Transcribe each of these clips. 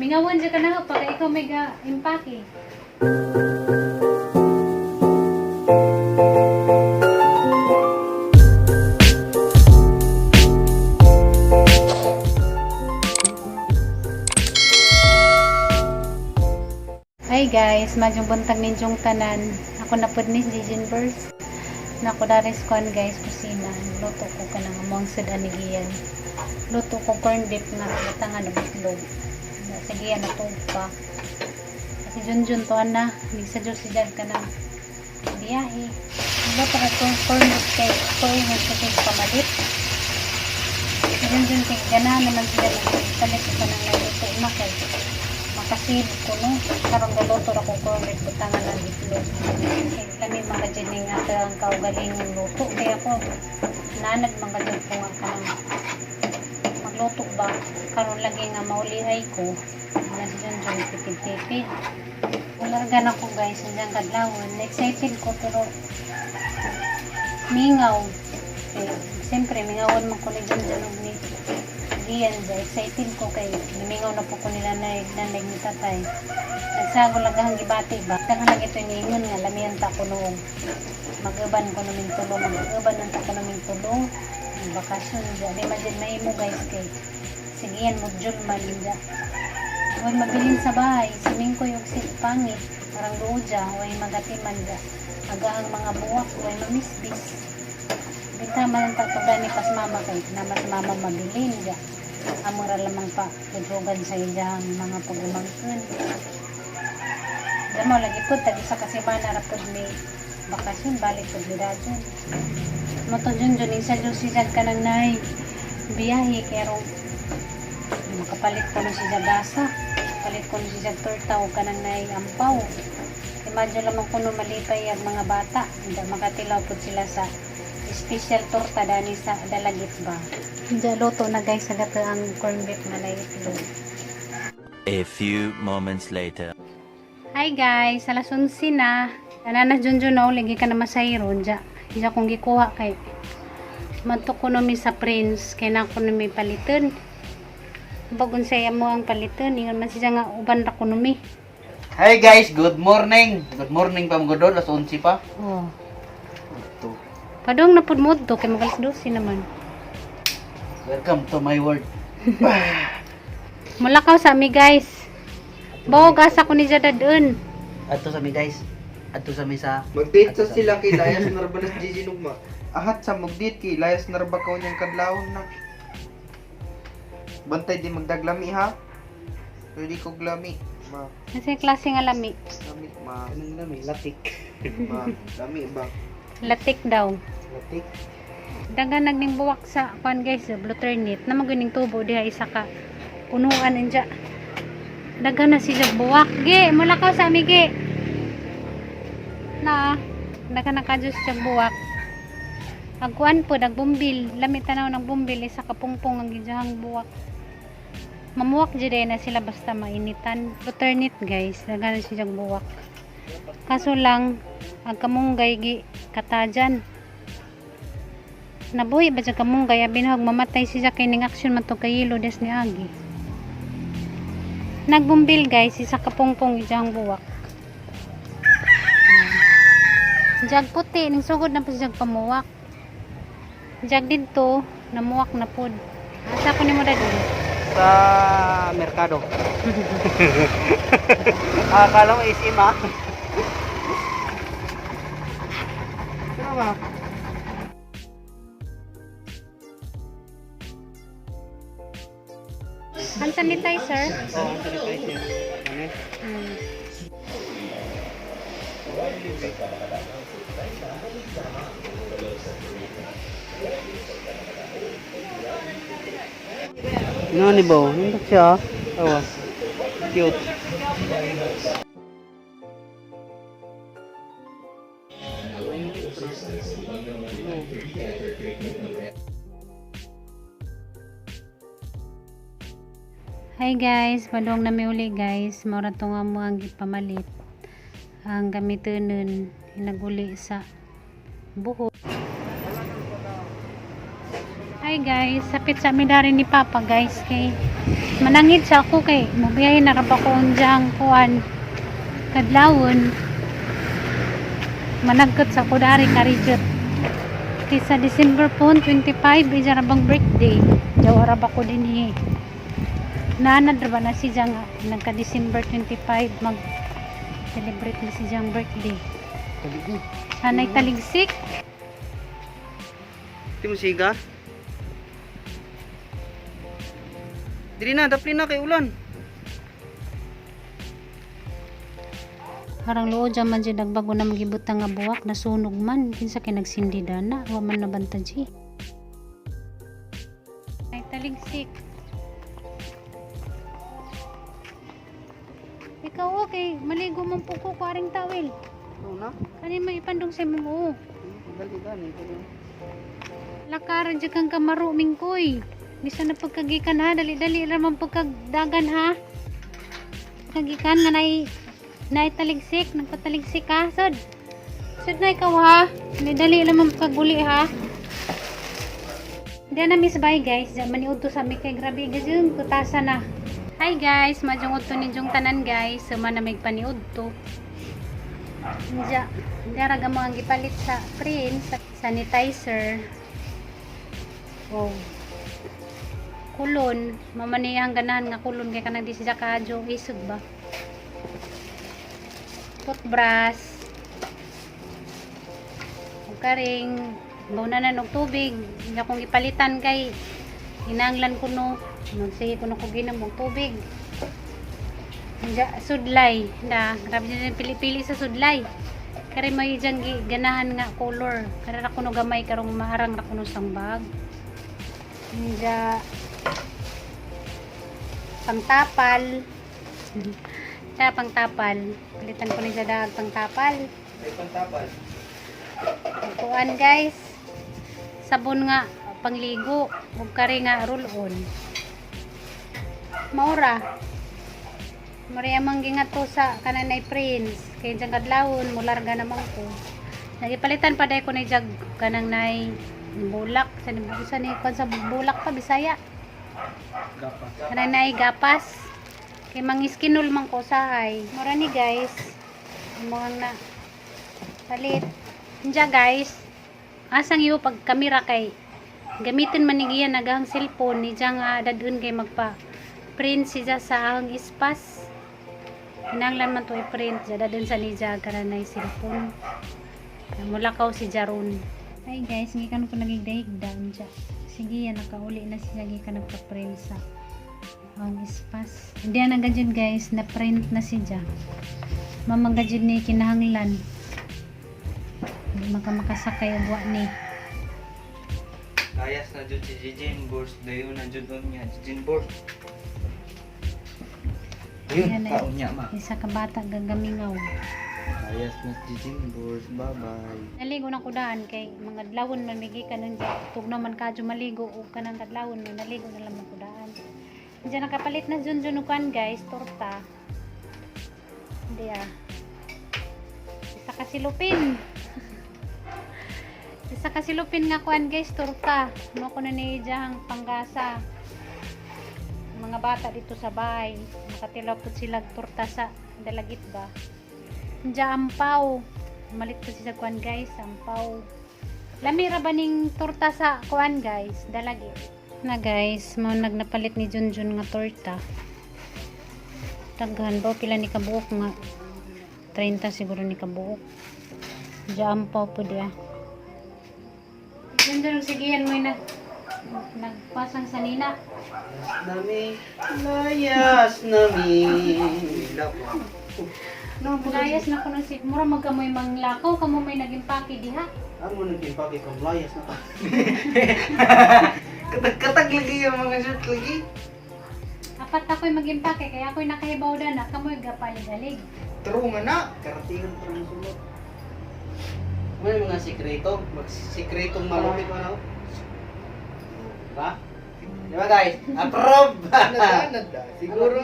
Mingawan dyan ka na pa, kaya ikaw may impake. Hi guys, madyong buntag ninyong tanan. Ako na pod ni Jijin Burst. Nako dares kon guys, kusina. Luto ko ka ng among sedanigiyan. Luto ko corn beef nga batangan ng itlog. Sige yan, natog pa. Kasi Junjun to na, hindi sa Diyos siya ka ng biyahe. Luto ko corn beef kay toy nga sa kay pamalit. Si Junjun kay gana naman sila nagpalit ko pa ng luto na kay makasilip ko no. Karong galuto na ko corn beef batangan ng itlog. Kami mga dyan nga ang kaugaling ng luto. Kaya ako nanag mga dyan ko nga ka ng magluto ba karon lagi nga maulihay ko na si Junjun tipid-tipid ulargan ako guys nandiyan kadlawon excited ko pero mingaw siyempre mingawan man ko ni Junjun og ni Dian excited ko kay mingaw na po ko nila nanay ni tatay nagsago lagahang gibati ba daghan na ito niingon nga lamian ta ko noong mag-uban ko naming tulong mag-uban nang ta ko naming tulong bakasyon dyan. Di man dyan mahimo guys kay sige yan modyul man dyan. Huwag mabilin sa bahay. Siming ko yung pangit. Parang doon dyan. Huwag magatiman dyan. Agahang mga buwak. Huwag mamisbis. Bita man ang tatugan ni pas mama kay na mas mama mabilin dyan. Amura lamang pa. Kudrugan sa dyan mga pag-umangkun. Diyan mo lagi po. Tag-isa kasi ba narapod may bakasyon. Balik po nila dyan. Mato Junjun sa Diyos siya ka nang nay biyahe kaya makapalit ko na siya gasa palit ko na siya torta o ka nang nay ampaw imagine lamang kuno malipay ang mga bata hindi makatilaw po sila sa special torta dani sa dalagit ba hindi luto na guys sa gato ang corn beef na naitlog. A few moments later. Hi guys, alas 11 na nananas Junjun na uligi ka na masayron dyan isa kong gikuha kay mantok ko nami sa Prince kay na ko nami paliton bagon saya mo ang paliton ingon man siya nga uban ra ko nami. Hi guys, good morning pa mga doon, alas 11 pa Oh padong na pud mo to kay magalas 12 naman. Welcome to my world. Mulakaw sa mi guys bawag asa ko ni Jadadun Ato sa mi guys, ato sa mi sa Mag-date sa sila kay Layas Narbanas Gigi Nugma. Ahat sa mag-date kay Layas Narba ka niyang kadlawon na. Bantay di magdaglami ha. Pwede ko glami. Ma, kasi klase nga lami lami, ma, kanang lami, latik. ma, lami ba? latik daw Latik. dagan nagning buwak sa kuan guys blue turnip na maganing tubo diha isa ka punuan inja dagan na siya buwak ge mulakaw sa ami ge na nakadiyos siya buwak agkuan po nagbumbil lamit tanaw ng bumbil isa kapungpong ang gidjahang buwak mamuwak jud na sila basta mainitan alternate guys daghan siya buwak kaso lang ang kamunggay gi katajan nabuhi ba siya kamunggay abinahog mamatay siya kay ning action man to kayilo des ni agi nagbumbil guys isa kapungpong gidjahang buwak jag puti ning sugod na po jag pamuwak jag dito namuwak na pod asa ko nimo dadi Sa merkado. Akala mo isim ha? Ano ba? hand sanitizer Oh, sanitizer. Ano? Ano ni Bo? Ano siya? Oh, cute. Hi guys, padong na mi uli guys. Maura to nga mo ang gipamalit. Ang gamitonon hinaguli sa buhok. Hi Hi guys, sapit sa amin na rin ni Papa guys kay manangit sa ako kay mabiyahin na raba ko unjang kuan kadlawon managkot sa ko dari karijot kay sa December po 25 isa rabang birthday jawa raba ko din nanad raba na si Jang nagka December 25 mag celebrate na si Jang birthday sanay taligsik. Di mo siga? Dili na, dapli na kay ulan. Harang loo dyan man dyan nagbago na magibutang nga buwak nasunog man kinsa kay nagsindi dana wa man nabanta dyan ay taligsik ikaw okay maligo man po ko aring tawil Oo na. kani may ipandong sa mo Dali gani. lakaran dyan kang kamaro mingkoy bisa na pagkagikan ha dali-dali raman pagkagdagan ha pagkagikan nga na taligsik nagpataligsik ha sud na ikaw ha dali naman pagkaguli ha hindi na miss bye guys dyan maniud to sa mi kay grabe gajung kutasa na hi guys majung udto ninyong tanan guys suma na may paniud to dyan raga mo ang gipalit sa print sa sanitizer oh kulon mamaniyang ganahan nga kulon kay kanang di siya kadyo isog ba toothbrush ug karing bawnanan og tubig nga kung ipalitan kay hinanglan kuno sige kuno ko ginamog tubig sudlay na grabe din pili-pili sa sudlay kare may jang ganahan nga color kare ra kuno gamay karong maarang ra kuno sang bag pangtapal sa pangtapal palitan ko ni sa dag pangtapal May pantapal. kuan guys sabon nga pangligo ug kare nga roll-on maura Maria manggingat to sa kananay prince kay jang kadlawon mularga naman ko nagipalitan pa day ko ni jag kanang nay bulak sa ni kon sa bulak pa Bisaya Gapas. kanang nay gapas kay mangiskinul man ko sahay mura ni guys mga na palit Diya guys asang iyo pag kamera kay gamitin man ni giyan nagang cellphone ni diya nga dadun kay magpa print siya sa ahang ispas hinanglan man to i-print siya dadun sa niya karanay cellphone mulakaw si Jaron ay guys gikan ko nagigdahigdan diya sige yan nakauli na siya gikan nagpa-print sa ahang ispas hindi na gadyan guys na print na siya mamagadyan ni kinahanglan hindi makamakasakay ang buwan ni Layas na jud si Jijin Bors. Dayo na jud niya Jijin Bors. Yan Ayun, na. kaon niya ma. isa ka bata gagamingaw Layas na si Jijin Bors. Bye-bye. naligo na kudaan kay mga adlawon man migi kanon tug naman kadyo maligo o kanang kadlawon man naligo na lang kudaan diyan nakapalit na junjun ukan guys torta hindi isa kasilupin isa kasilupin nga kuan guys torta no ko na ni diyang panggasa mga bata dito sa bahay nakatilaw po sila torta sa dalagit ba diyan ampaw malit po siya kuan guys ampaw lamira ba ning torta sa kuan guys dalagit na guys mo nagnapalit ni Junjun nga torta taghan ba pila ni kabuok nga 30 siguro ni kabuok diyan ampaw po dia Junjun sigihan mo nagpasang sanina Nami, layas nami. Bila po. layas na kuno si mura magkamoy manglakaw kamo may naging paki diha Ano naging pake kang layas na ka? Katag lagi yung mga shoot lagi. apat ako'y maging paki kaya ako'y nakahibaw na kamoy gapalig-alig True nga na. Karatingan pa rin sulot. Ano yung mga sikreto? Sikretong malupit mo ano? Diba? Diba guys? Approve! Nagdanad da. Siguro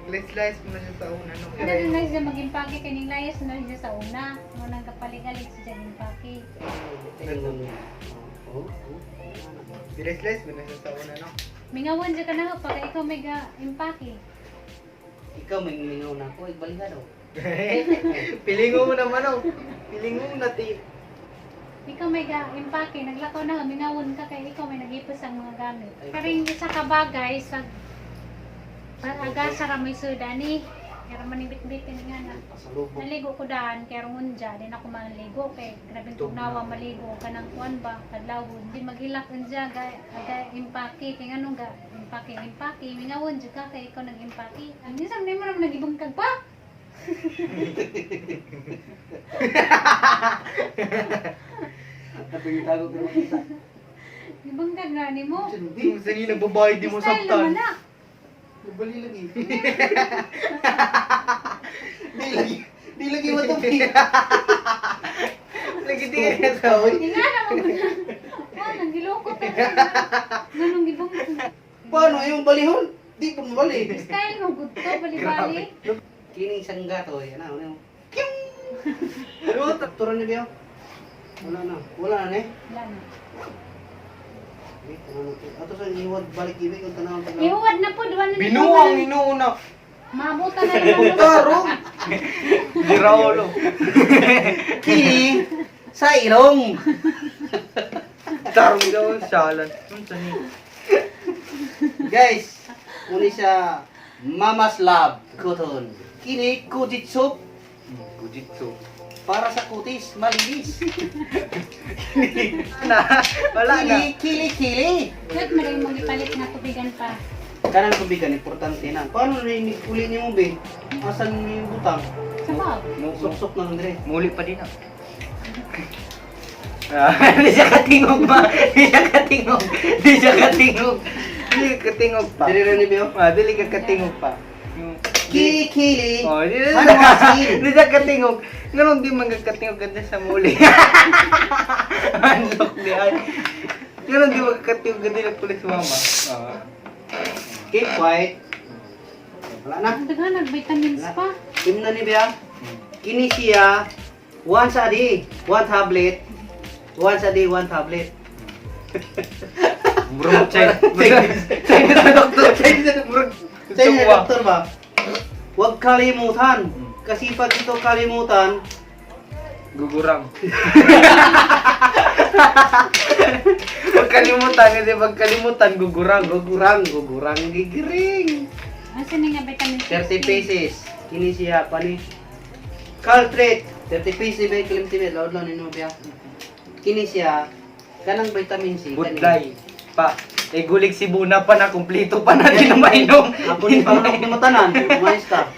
mag-slice mo na siya sa una. No? Kada din na siya maging paki kaning layas na siya sa una mo nang gapalig-alig siya maging paki Oh, oh. Bilis-bilis, bilis sa una, no? Mingawan dyan ka na pag ikaw may impake. Ikaw may mingaw na ako, igbalikan daw. Pilingo mo naman, oh. Pilingo mo na, ti. Ikaw may impake, naglakaw na, mingawan ka kay ikaw may nag-ipos ang mga gamit. Pero yung isa ka bagay, sa agasara may suda ni. Kaya manibit-bitin nga na. Pasalubong. Naligo ko daan, kaya runja, di na ako maligo kay grabing tugnawa maligo ka ng kuwan ba, kadlawon, di maghilak unja, aga impake, kaya anong ga, impake, mingawon dyan ka, kaya ikaw nag-impake. Ang isang di mo naman nag-ibangkag pa. Napagitago ko ng kita. Ibangkag nga ni mo. Kung saan yung nagbabayad di mo Style naman saktan. na. Nabali lang eh. Di lagi mo ito. Lagi di ka sa Hindi nga naman mo na. Wah, nagiloko ka. Ganong ibangkag. Paano yung balihon? Di pa mabali. Style mo, good to, bali-bali. Kining isang gato eh. Ano, ano? Ano? Turan niyo ba? Wala na. Wala na eh. Wala na. Ato sa iwad balik ibig kung tanawang tanawang. Ihuwad na po, duwan na Binuang inuuna. Mabuta na naman. Taro. Di Raolo. Kini sa ilong. Tarong daw ang salan. Guys, muli siya Mama's Love Cotton. Kini Kujitsu Kujitsu. para sa kutis malinis. Wala na. Kili. Wait, maraming mong ipalit na tubigan pa. Kanan kubigan, importante na. Paano na yung uli niyo mo, be? Asan yung butang? Sa bag. Sok-sok na lang dire. Muli pa din ah. Hindi siya katingog ba? Hindi siya katingog. Hindi siya katingog. Hindi ka katingog pa. Dire rin ni Beo? Dili ka katingog pa. Yung- Kili. Oh, di Ano kasi? Hindi siya katingog. Ngayon di magkakatingog ganda sa muli. Anlok di ay. Ngayon di magkakatingog ganda ng pulis mama. Keep quiet. Wala na. Ang daga, nag-vitamins pa. Tim na ni Bea. Kini siya once a day, one tablet. Once a day, one tablet. Bro, check. Check na doktor. Check na bro. Sa'yo na doktor ba? Huwag kalimutan. Kasi pag ito kalimutan, Gugurang. Huwag kalimutan kasi pag kalimutan gugurang. gugurang, gigiring. Asan na nga vitamins? 30 pesos. Kini siya pa ni Caltrate. 30 pesos ba kilim tinet laod lang nino biya. Kini siya kanang vitamin C. Budlay. Pa. Gulig si Buna pa na kumpleto pa na din mainom. Ako ni pangalok ni matanan. Umayos ka.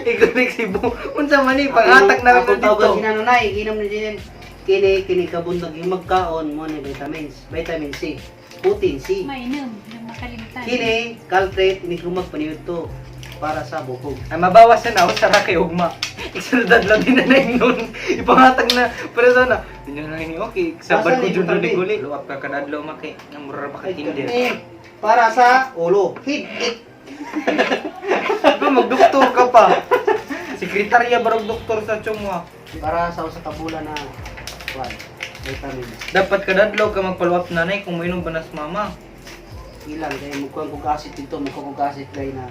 Gulig si Bu. Unsa man ni panghatak na ako dito. tawag sinanay, inom ni Jinen. Kini kabundag yung magkaon mo ni vitamins, vitamin C, protein C. Mainom, yung makalimutan. Kini Caltrate ini kumag paniud to para sa buhok. Ay mabawas na ako sa kay ugma. Iksulad lang din na nun. Ipanghatag na pero sana. Dinyo na ni okay. Sabar ko Asa ni jud Butabi? ni guli. Luwap ka kadadlaw maki. Nga mura pa ka kinder. Para sa ulo. Headache. Ba magdoktor ka pa. Sekretarya barog doktor sa Chungwa. Para sa usa ka bulan na kwan, vitamin. Dapat kadadlaw ka magpalwap nanay kung mainom ba nas mama. Ilang kay mukha kog acid dito, mukha kog acid kay na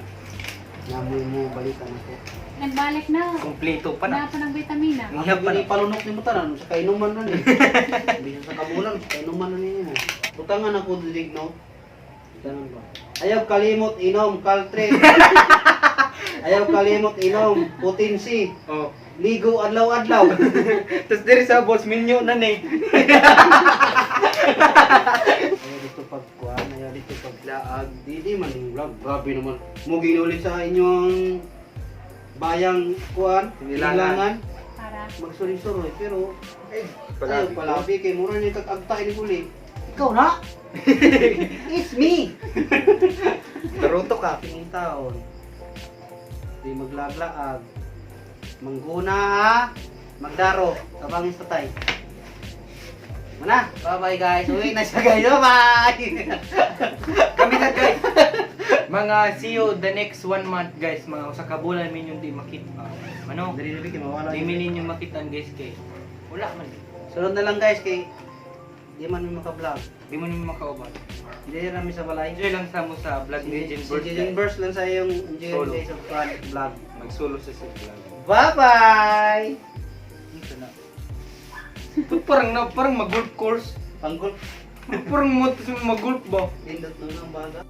mo balikan ako. Nagbalik na. Kompleto pa Wala na. pa ng vitamina. Ang Iya pa na. palunok ni mutanan sa kainuman na ni. Bisa sa kabulan, kainuman na niya. Butangan ako dilig no. Butangan ba? Ayaw kalimot inom Caltrate. Ayaw kalimot inom protein C. Oh. Ligo adlaw-adlaw. Tapos diri sa boss minyo na ni. Ayaw dito pagkuhan, ayaw dito paglaag. Di man yung vlog. Grabe naman. Mugin ulit sa inyong bayang kuhan, Nilangan. nilangan. Para. Magsuri-suroy pero Ay, ayaw palabi kay mura ni kag-agta ini uli. Ikaw na. It's me. Taruto ka. Tingin taon. Di maglaglaag. Mangguna ha. Magdaro. Kabangis tatay. Mana? Bye-bye guys. Uwi na siya guys. Bye-bye. Kami na guys. Mga see you the next 1 month guys. Mga sa kabulan min yung di makita. Ano? Dali na biki mawala. Di min yung makitan guys kay. Wala man. Sunod na lang guys kay Di man mi maka-vlog. Di mo nimo makauban. Hindi rami sa balay. Enjoy lang sa mo sa vlog ni Legend Si Burst. Legend Burst lang sa yung enjoy Solo. guys of vlog. Mag-solo sa vlog. Bye-bye! Ito na. Parang mag-golf course. Panggol. Parang mag-golf ba? Pindot na ng baga.